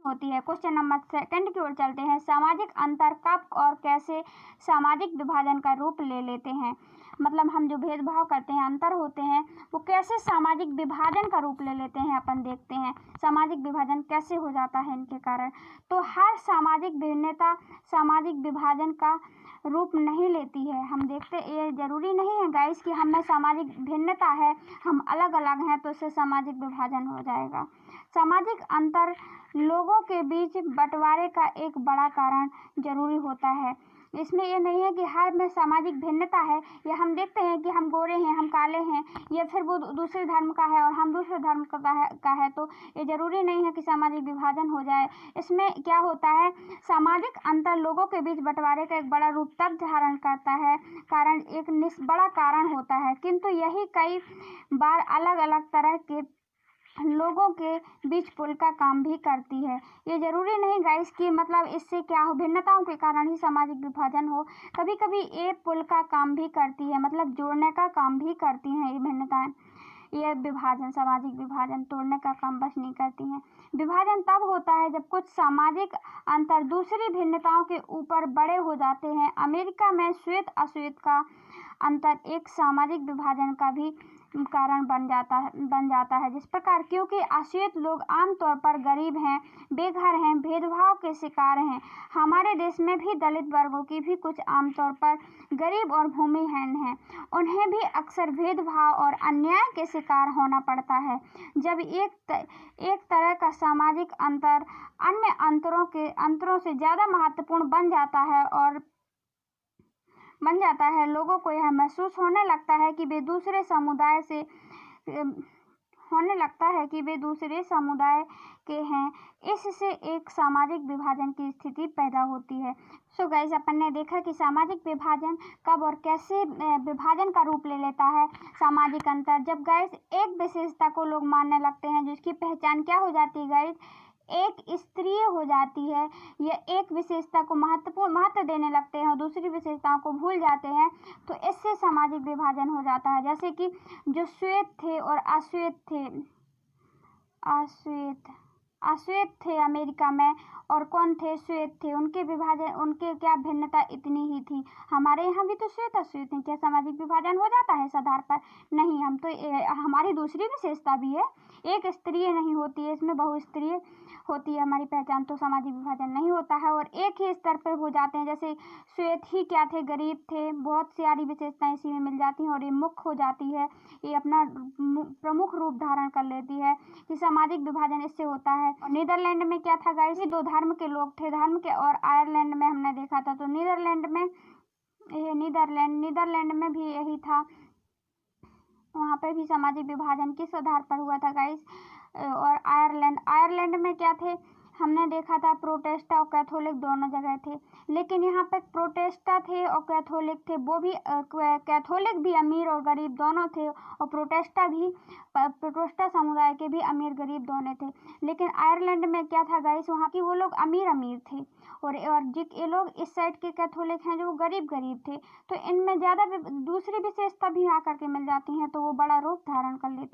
होती है। Question number 2 की ओर चलते हैं। सामाजिक अंतर कब और कैसे सामाजिक विभाजन का रूप ले लेते हैं? मतलब हम जो भेदभाव करते हैं, अंतर होते हैं, वो कैसे सामाजिक विभाजन का रूप ले लेते हैं, अपन देखते हैं। सामाजिक विभाजन कैसे हो जाता है इनके कारण। तो हर सामाजिक भिन्नता सामाजिक विभाजन का रूप नहीं लेती है। हम देखते, ये जरूरी नहीं है गाइस कि हमें सामाजिक भिन्नता है, हम अलग अलग हैं तो इससे सामाजिक विभाजन हो जाएगा। सामाजिक अंतर लोगों के बीच बंटवारे का एक बड़ा कारण जरूरी होता है। इसमें ये नहीं है कि हर में सामाजिक भिन्नता है, या हम देखते हैं कि हम गोरे हैं, हम काले हैं, या फिर वो दूसरे धर्म का है और हम दूसरे धर्म का है, तो ये जरूरी नहीं है कि सामाजिक विभाजन हो जाए। इसमें क्या होता है, सामाजिक अंतर लोगों के बीच बंटवारे का एक बड़ा रूप तब धारण करता है, कारण एक बड़ा कारण होता है, किंतु यही कई बार अलग अलग तरह के लोगों के बीच पुल का काम भी करती है। ये जरूरी नहीं गाइस कि मतलब इससे क्या हो, भिन्नताओं के कारण ही सामाजिक विभाजन हो। कभी कभी ये पुल का काम भी करती है, मतलब जोड़ने का काम भी करती हैं ये भिन्नताएं। ये विभाजन, सामाजिक विभाजन तोड़ने का काम बस नहीं करती हैं। विभाजन तब होता है जब कुछ सामाजिक अंतर दूसरी भिन्नताओं के ऊपर बड़े हो जाते हैं। अमेरिका में श्वेत अश्वेत का अंतर एक सामाजिक विभाजन का भी कारण बन जाता है। जिस प्रकार, क्योंकि अश्वेत लोग आमतौर पर गरीब हैं, बेघर हैं, भेदभाव के शिकार हैं। हमारे देश में भी दलित वर्गों की भी कुछ आमतौर पर गरीब और भूमिहीन हैं, उन्हें भी अक्सर भेदभाव और अन्याय के शिकार होना पड़ता है। जब एक तरह का सामाजिक अंतर अन्य अंतरों से ज़्यादा महत्वपूर्ण बन जाता है, लोगों को यह महसूस होने लगता है कि वे दूसरे समुदाय के हैं। इससे एक सामाजिक विभाजन की स्थिति पैदा होती है। सो गाइस, अपन ने देखा कि सामाजिक विभाजन कब और कैसे विभाजन का रूप ले लेता है। सामाजिक अंतर, जब गाइस एक विशेषता को लोग मानने लगते हैं, जिसकी पहचान क्या हो जाती है गाइस, एक स्तरीय हो जाती है, या एक विशेषता को महत्व देने लगते हैं और दूसरी विशेषताओं को भूल जाते हैं, तो इससे सामाजिक विभाजन हो जाता है। जैसे कि जो श्वेत थे और अश्वेत थे अमेरिका में, और कौन थे, श्वेत थे, उनके क्या भिन्नता इतनी ही थी। हमारे यहाँ भी तो श्वेत अश्वेत हैं, क्या सामाजिक विभाजन हो जाता है इस आधार पर? नहीं, हम तो हमारी दूसरी विशेषता भी है, एक स्तरीय नहीं होती है, इसमें बहुस्तरीय होती है हमारी पहचान, तो सामाजिक विभाजन नहीं होता है और एक ही स्तर पर हो जाते हैं। जैसे श्वेत ही क्या थे, गरीब थे, बहुत सारी विशेषताएं इसी में मिल जाती हैं और ये मुख्य हो जाती है, ये अपना प्रमुख रूप धारण कर लेती है कि सामाजिक विभाजन इससे होता है। और नीदरलैंड में क्या था गाइस, दो धर्म के लोग थे, धर्म के, और आयरलैंड में हमने देखा था, तो नीदरलैंड में भी यही था, वहाँ पे भी सामाजिक विभाजन किस आधार पर हुआ था गाइस। और आयरलैंड में क्या थे, हमने देखा था प्रोटेस्टा और कैथोलिक दोनों जगह थे, लेकिन यहाँ पे प्रोटेस्टा थे और कैथोलिक थे, वो भी कैथोलिक भी अमीर और गरीब दोनों थे, और प्रोटेस्टा समुदाय के भी अमीर गरीब दोनों थे। लेकिन आयरलैंड में क्या था गाइस, वहाँ की वो लोग अमीर थे, और ये लोग इस साइड के कैथोलिक हैं जो गरीब थे, तो इनमें ज़्यादा दूसरी विशेषता भी आकर के मिल जाती हैं, तो वो बड़ा रूप धारण कर लेती हैं।